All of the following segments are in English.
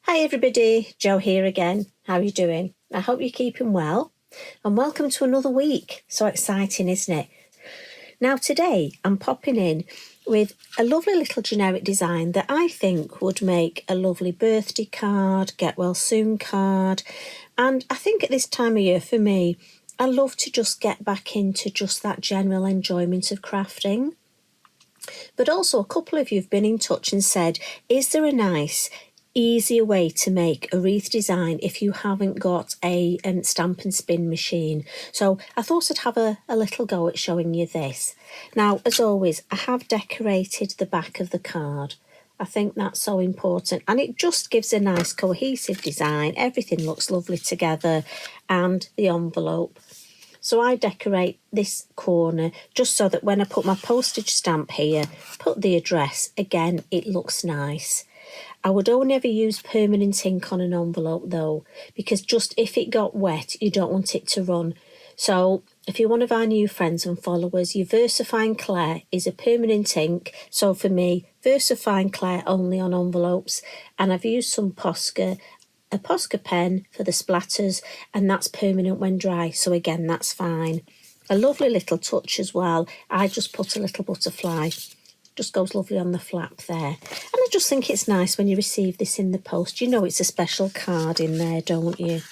Hi everybody, Jo here again. How are you doing? I hope you're keeping well and welcome to another week. So exciting, isn't it? Now today I'm popping in with a lovely little generic design that I think would make a lovely birthday card, get well soon card, and I think at this time of year for me, I love to just get back into just that general enjoyment of crafting. But also a couple of you have been in touch and said, is there a nice easier way to make a wreath design if you haven't got a stamp and spin machine? So I thought I'd have a little go at showing you this. Now, as always, I have decorated the back of the card. I think that's so important, and it just gives a nice cohesive design. Everything looks lovely together, and the envelope. So I decorate this corner just so that when I put my postage stamp here, put the address, again, it looks nice. I would only ever use permanent ink on an envelope though, because just if it got wet, you don't want it to run. So if you're one of our new friends and followers, your VersaFine Clair is a permanent ink. So for me, VersaFine Clair only on envelopes. And I've used some Posca, a Posca pen for the splatters, and that's permanent when dry. So again, that's fine. A lovely little touch as well. I just put a little butterfly. Just goes lovely on the flap there. And I just think it's nice when you receive this in the post. You know it's a special card in there, don't you?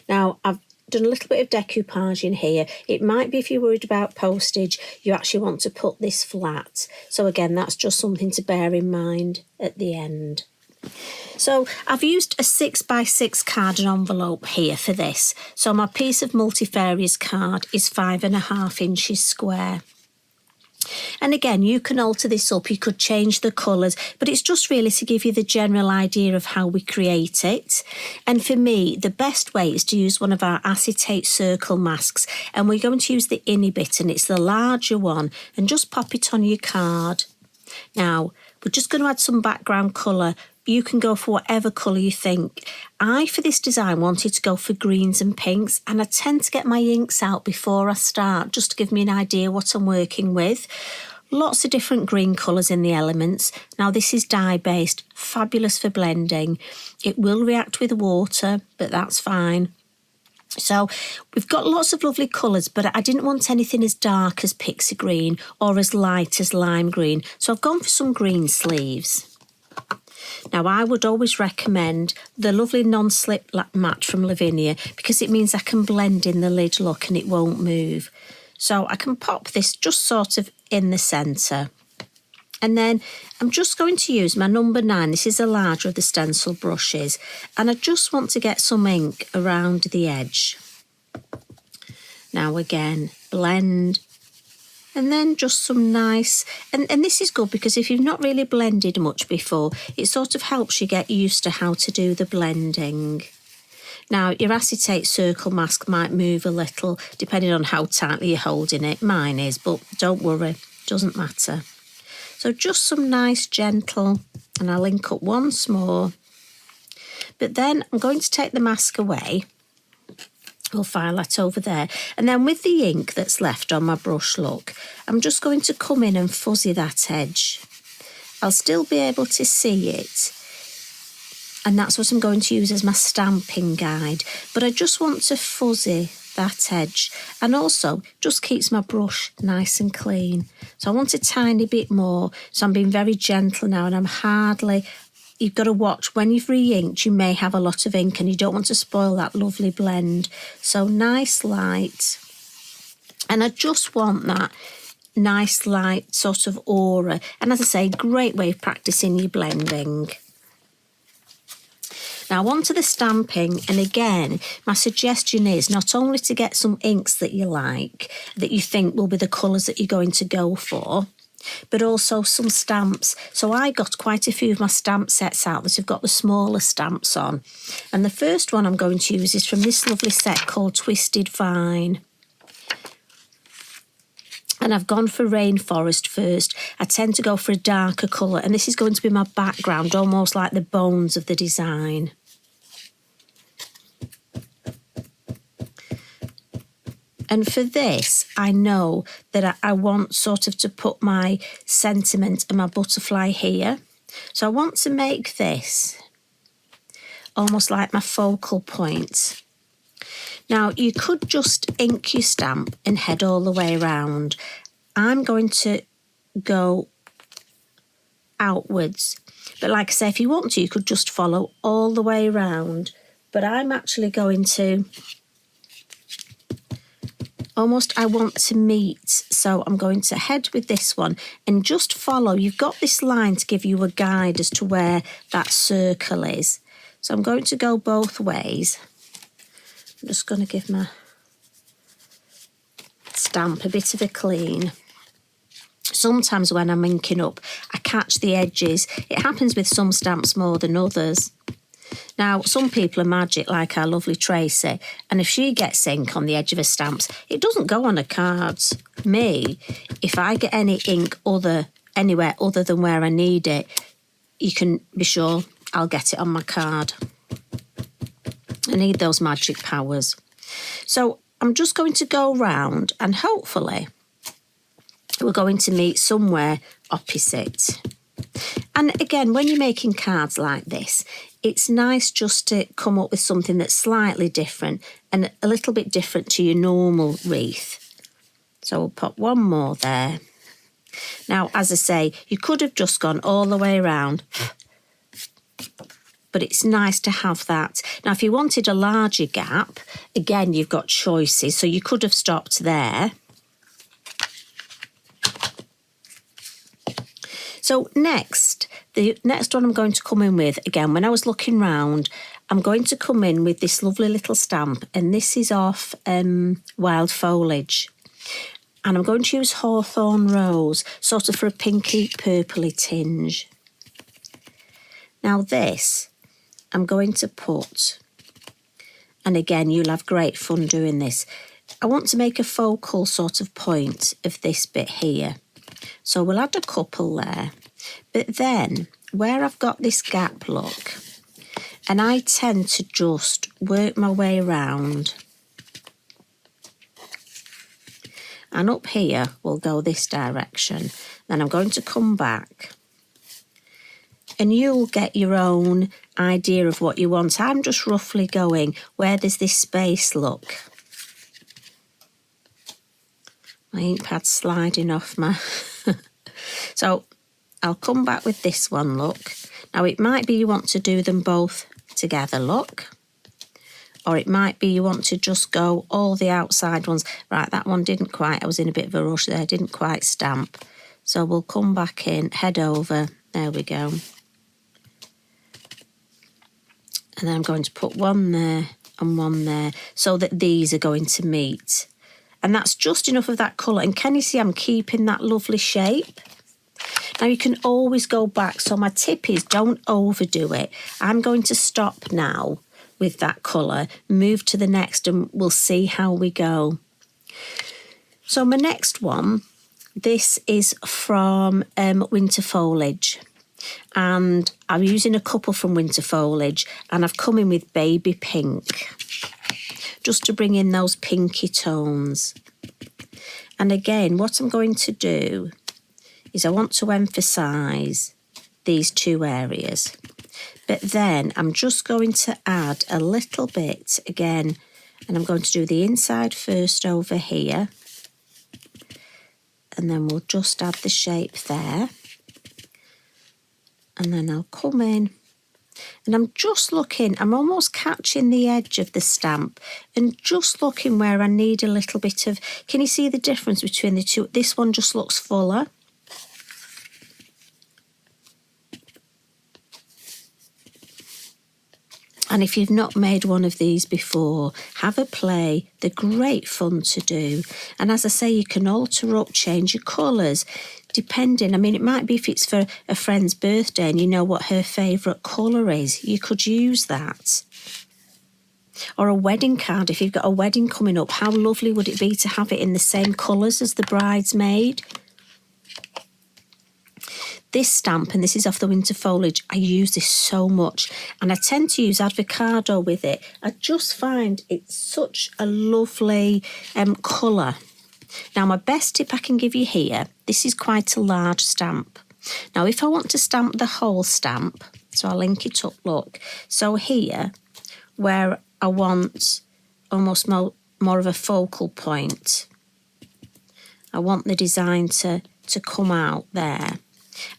Now, I've done a little bit of decoupage in here. It might be if you're worried about postage, you actually want to put this flat. So again, that's just something to bear in mind at the end. So I've used a 6x6 card and envelope here for this. So my piece of multifarious card is 5.5 inches square. And again, you can alter this up, you could change the colours, but it's just really to give you the general idea of how we create it. And for me, the best way is to use one of our acetate circle masks, and we're going to use the innie bit, and it's the larger one, and just pop it on your card. Now, we're just going to add some background colour. You can go for whatever colour you think. I, for this design, wanted to go for greens and pinks, and I tend to get my inks out before I start, just to give me an idea what I'm working with. Lots of different green colours in the elements. Now, this is dye-based, fabulous for blending. It will react with water, but that's fine. So we've got lots of lovely colours, but I didn't want anything as dark as pixie green or as light as lime green. So I've gone for some green sleeves. Now, I would always recommend the lovely non-slip mat from Lavinia, because it means I can blend in the lid look and it won't move. So I can pop this just sort of in the centre. And then I'm just going to use my number 9. This is a larger of the stencil brushes. And I just want to get some ink around the edge. Now again, blend. And then just some nice, and this is good because if you've not really blended much before, it sort of helps you get used to how to do the blending. Now, your acetate circle mask might move a little depending on how tightly you're holding it. Mine is, but don't worry, doesn't matter. So just some nice gentle, and I'll link up once more. But then I'm going to take the mask away. We'll file that over there. And then with the ink that's left on my brush, look, I'm just going to come in and fuzzy that edge. I'll still be able to see it. And that's what I'm going to use as my stamping guide. But I just want to fuzzy that edge. And also just keeps my brush nice and clean. So I want a tiny bit more. So I'm being very gentle now, and I'm hardly... You've got to watch, when you've re-inked, you may have a lot of ink and you don't want to spoil that lovely blend. So nice light. And I just want that nice light sort of aura. And as I say, great way of practicing your blending. Now onto the stamping, and again, my suggestion is not only to get some inks that you like, that you think will be the colours that you're going to go for, but also some stamps. So I got quite a few of my stamp sets out that have got the smaller stamps on. And the first one I'm going to use is from this lovely set called Twisted Vine. And I've gone for Rainforest first. I tend to go for a darker colour, and this is going to be my background, almost like the bones of the design. And for this, I know that I want sort of to put my sentiment and my butterfly here. So I want to make this almost like my focal point. Now, you could just ink your stamp and head all the way around. I'm going to go outwards. But like I say, if you want to, you could just follow all the way around. But I'm actually going to I want to meet. So I'm going to head with this one and just follow. You've got this line to give you a guide as to where that circle is. So I'm going to go both ways. I'm just going to give my stamp a bit of a clean. Sometimes when I'm inking up, I catch the edges. It happens with some stamps more than others. Now, some people are magic, like our lovely Tracy, and if she gets ink on the edge of her stamps, it doesn't go on her cards. Me, if I get any ink anywhere other than where I need it, you can be sure I'll get it on my card. I need those magic powers. So I'm just going to go round and hopefully we're going to meet somewhere opposite. And again, when you're making cards like this, it's nice just to come up with something that's slightly different and a little bit different to your normal wreath. So we'll pop one more there. Now, as I say, you could have just gone all the way around, but it's nice to have that. Now, if you wanted a larger gap, again, you've got choices. So you could have stopped there. So the next one I'm going to come in with, again, when I was looking round, I'm going to come in with this lovely little stamp, and this is off Wild Foliage. And I'm going to use Hawthorn Rose, sort of for a pinky purpley tinge. Now this, I'm going to put, and again, you'll have great fun doing this. I want to make a focal sort of point of this bit here. So we'll add a couple there. But then, where I've got this gap, look, and I tend to just work my way around. And up here, we'll go this direction. Then I'm going to come back. And you'll get your own idea of what you want. I'm just roughly going where there's this space, look. My ink pad's sliding off my... So I'll come back with this one, look. Now it might be you want to do them both together, look. Or it might be you want to just go all the outside ones. Right, that one didn't quite, I was in a bit of a rush there, didn't quite stamp. So we'll come back in, head over, there we go. And then I'm going to put one there and one there so that these are going to meet. And that's just enough of that colour. And can you see I'm keeping that lovely shape? Now you can always go back. So my tip is don't overdo it. I'm going to stop now with that colour, move to the next, and we'll see how we go. So my next one, this is from Winter Foliage. And I'm using a couple from Winter Foliage, and I've come in with Baby Pink, just to bring in those pinky tones. And again, what I'm going to do is I want to emphasise these two areas. But then I'm just going to add a little bit again, and I'm going to do the inside first over here. And then we'll just add the shape there. And then I'll come in. And I'm just looking, I'm almost catching the edge of the stamp and just looking where I need a little bit of, can you see the difference between the two? This one just looks fuller. And if you've not made one of these before, have a play. They're great fun to do. And as I say, you can alter up, change your colours, depending. I mean, it might be if it's for a friend's birthday and you know what her favourite colour is, you could use that. Or a wedding card, if you've got a wedding coming up, how lovely would it be to have it in the same colours as the bridesmaid? This stamp, and this is off the Winter Foliage, I use this so much, and I tend to use avocado with it. I just find it's such a lovely colour. Now, my best tip I can give you here, this is quite a large stamp. Now, if I want to stamp the whole stamp, So I'll link it up, look. So here, where I want almost more of a focal point, I want the design to come out there.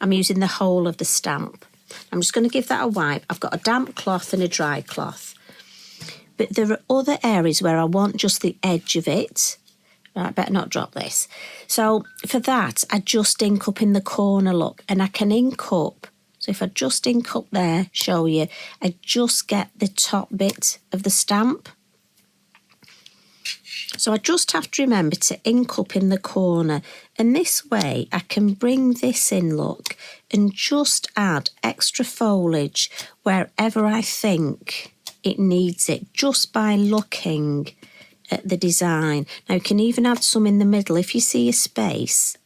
I'm using the whole of the stamp. I'm just going to give that a wipe. I've got a damp cloth and a dry cloth. But there are other areas where I want just the edge of it. Right, I better not drop this. So for that, I just ink up in the corner, look, and I can ink up. So if I just ink up there, show you, I just get the top bit of the stamp. So I just have to remember to ink up in the corner. And this way I can bring this in, look, and just add extra foliage wherever I think it needs it, just by looking at the design. Now you can even add some in the middle if you see a space,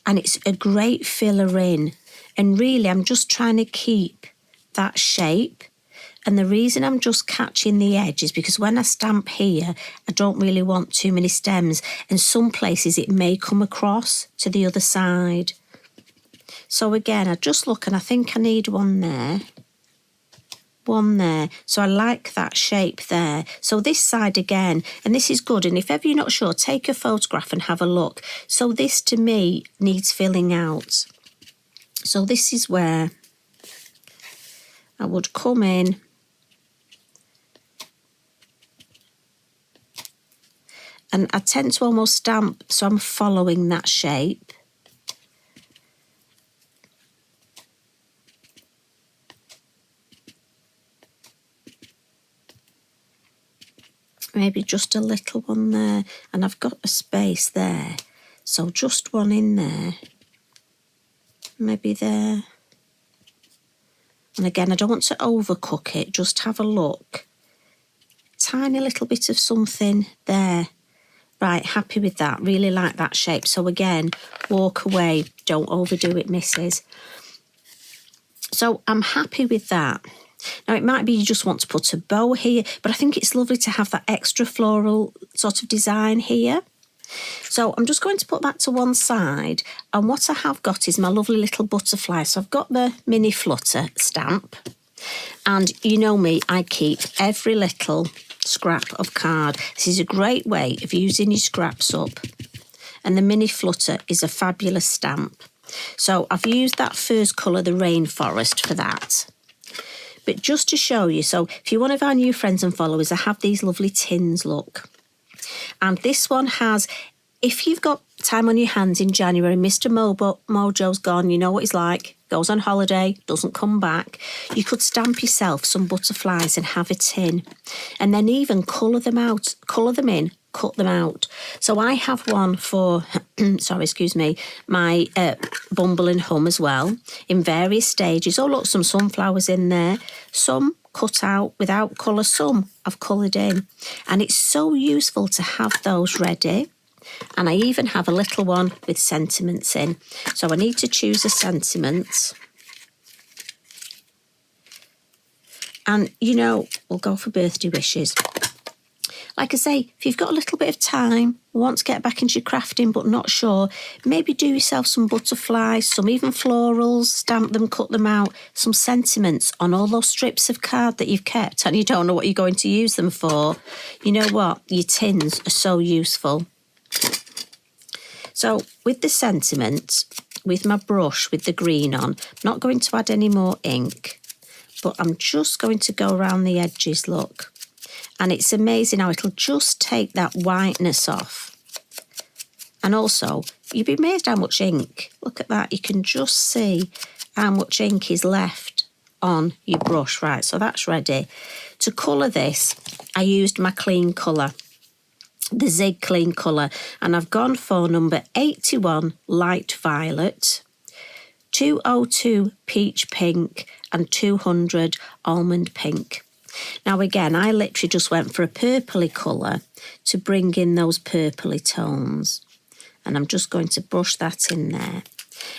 and it's a great filler in. And really I'm just trying to keep that shape. And the reason I'm just catching the edge is because when I stamp here, I don't really want too many stems, and some places it may come across to the other side. So again, I just look and I think I need one there. One there. So I like that shape there. So this side again, and this is good. And if ever you're not sure, take a photograph and have a look. So this to me needs filling out. So this is where I would come in and I tend to almost stamp so I'm following that shape. Maybe just a little one there, and I've got a space there, so just one in there, maybe there. And again, I don't want to overcook it, just have a look. Tiny little bit of something there. Right, happy with that, really like that shape. So again, walk away, don't overdo it, missus. So I'm happy with that. Now it might be you just want to put a bow here, but I think it's lovely to have that extra floral sort of design here. So I'm just going to put that to one side, and what I have got is my lovely little butterfly. So I've got the mini flutter stamp, and you know me, I keep every little scrap of card. This is a great way of using your scraps up, and the mini flutter is a fabulous stamp. So I've used that first colour, the rainforest, for that. But just to show you, so if you're one of our new friends and followers, I have these lovely tins, look. And this one has, if you've got time on your hands in January, Mr. Mojo's gone, you know what he's like, goes on holiday, doesn't come back, you could stamp yourself some butterflies and have a tin. And then even colour them out, colour them in, cut them out. So I have one for, sorry, excuse me, my Bumble and Hum as well, in various stages. Oh, look, some sunflowers in there, some cut out without colour, some I've coloured in. And it's so useful to have those ready. And I even have a little one with sentiments in. So I need to choose a sentiment. And, you know, we'll go for birthday wishes. Like I say, if you've got a little bit of time, want to get back into your crafting but not sure, maybe do yourself some butterflies, some even florals, stamp them, cut them out, some sentiments on all those strips of card that you've kept and you don't know what you're going to use them for. You know what? Your tins are so useful. So with the sentiment, with my brush with the green on, I'm not going to add any more ink, but I'm just going to go around the edges, look. And it's amazing how it'll just take that whiteness off. And also, you'd be amazed how much ink, look at that, you can just see how much ink is left on your brush. Right, so that's ready. To colour this, I used my clean colour, the Zig Clean colour, and I've gone for number 81 Light Violet, 202 Peach Pink, and 200 Almond Pink. Now again, I literally just went for a purpley colour to bring in those purpley tones. And I'm just going to brush that in there.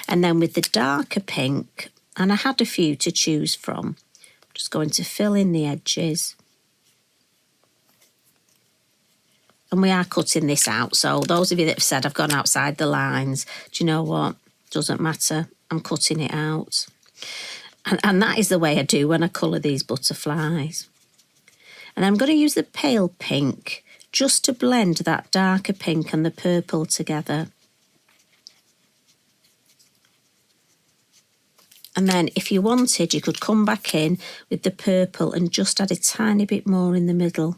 And then with the darker pink, and I had a few to choose from, I'm just going to fill in the edges. And we are cutting this out. So those of you that have said I've gone outside the lines, do you know what? Doesn't matter. I'm cutting it out. And that is the way I do when I colour these butterflies. And I'm going to use the pale pink just to blend that darker pink and the purple together. And then if you wanted, you could come back in with the purple and just add a tiny bit more in the middle.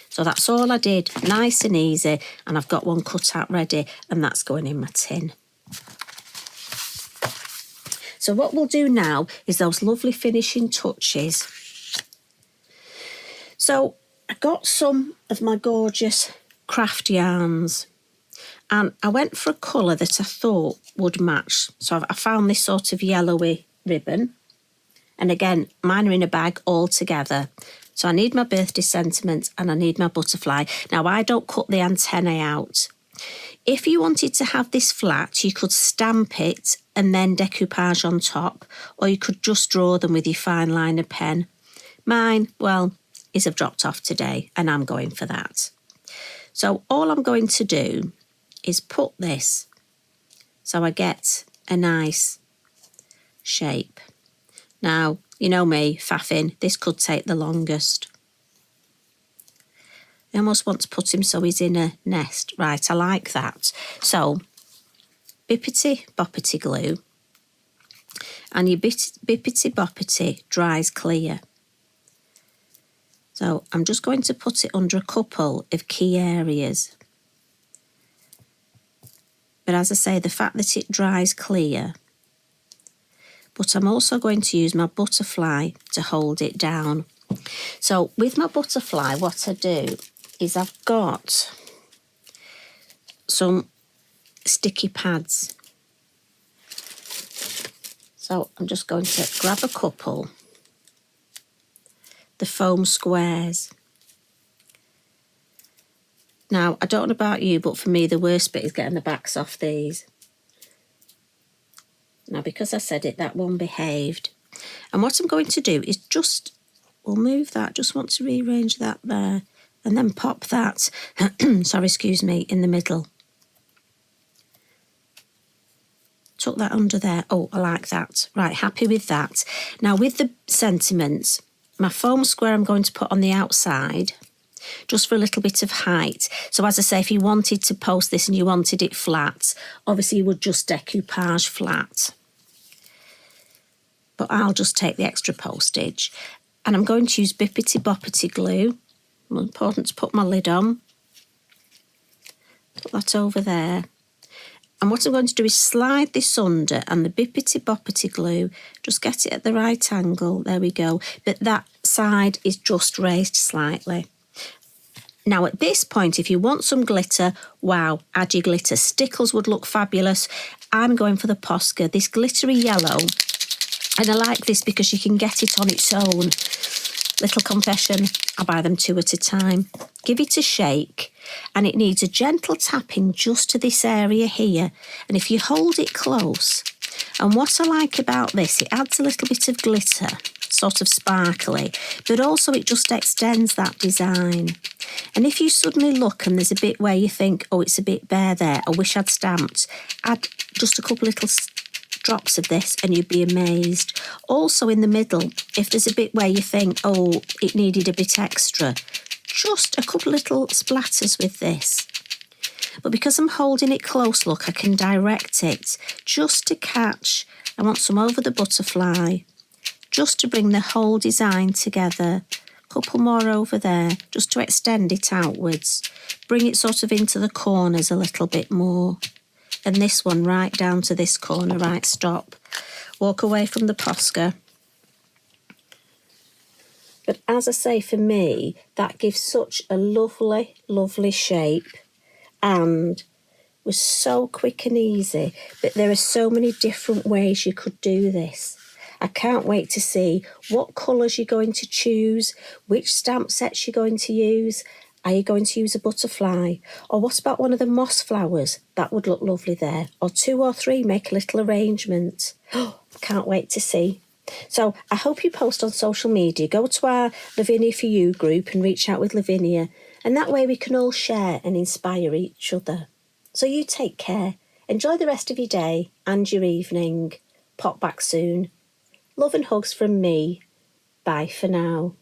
So that's all I did, nice and easy, and I've got one cut out ready, and that's going in my tin. So what we'll do now is those lovely finishing touches. So I got some of my gorgeous craft yarns, and I went for a colour that I thought would match. So I found this sort of yellowy ribbon, and again, mine are in a bag all together. So I need my birthday sentiment and I need my butterfly. Now, I don't cut the antennae out. If you wanted to have this flat, you could stamp it and then decoupage on top, or you could just draw them with your fine liner pen. Mine, well, is have dropped off today, and I'm going for that. So all I'm going to do is put this so I get a nice shape. Now, you know me, faffing, this could take the longest. I almost want to put him so he's in a nest. Right, I like that. So, bippity boppity glue, and your bippity boppity dries clear. So I'm just going to put it under a couple of key areas. But as I say, the fact that it dries clear, but I'm also going to use my butterfly to hold it down. So with my butterfly, what I do is I've got some sticky pads. So I'm just going to grab a couple, the foam squares. Now, I don't know about you, but for me, the worst bit is getting the backs off these. Now, because I said it, that one behaved. And what I'm going to do is just, we'll move that, just want to rearrange that there, and then pop that, sorry, excuse me, in the middle. Tuck that under there. Oh, I like that. Right, happy with that. Now, with the sentiments, my foam square I'm going to put on the outside, just for a little bit of height. So as I say, if you wanted to post this and you wanted it flat, obviously you would just decoupage flat. But I'll just take the extra postage. And I'm going to use bippity boppity glue. Important to put my lid on. Put that over there. And what I'm going to do is slide this under, and the bippity boppity glue, just get it at the right angle. There we go. But that side is just raised slightly. Now, at this point, if you want some glitter, wow, add your glitter. Stickles would look fabulous. I'm going for the Posca, this glittery yellow. And I like this because you can get it on its own. Little confession, I buy them 2 at a time. Give it a shake, and it needs a gentle tapping just to this area here. And if you hold it close, and what I like about this, it adds a little bit of glitter, sort of sparkly, but also it just extends that design. And if you suddenly look and there's a bit where you think, oh, it's a bit bare there, I wish I'd stamped, add just a couple little drops of this and you'd be amazed. Also in the middle, if there's a bit where you think, oh, it needed a bit extra, just a couple little splatters with this. But because I'm holding it close, look, I can direct it just to catch. I want some over the butterfly, just to bring the whole design together. A couple more over there, just to extend it outwards. Bring it sort of into the corners a little bit more. And this one right down to this corner, right, stop. Walk away from the Posca. But as I say, for me, that gives such a lovely, lovely shape and was so quick and easy. But there are so many different ways you could do this. I can't wait to see what colours you're going to choose, which stamp sets you're going to use. Are you going to use a butterfly? Or what about one of the moss flowers? That would look lovely there. Or 2 or 3, make a little arrangement. Oh, can't wait to see. So I hope you post on social media. Go to our Lavinia for You group and reach out with Lavinia. And that way we can all share and inspire each other. So you take care. Enjoy the rest of your day and your evening. Pop back soon. Love and hugs from me. Bye for now.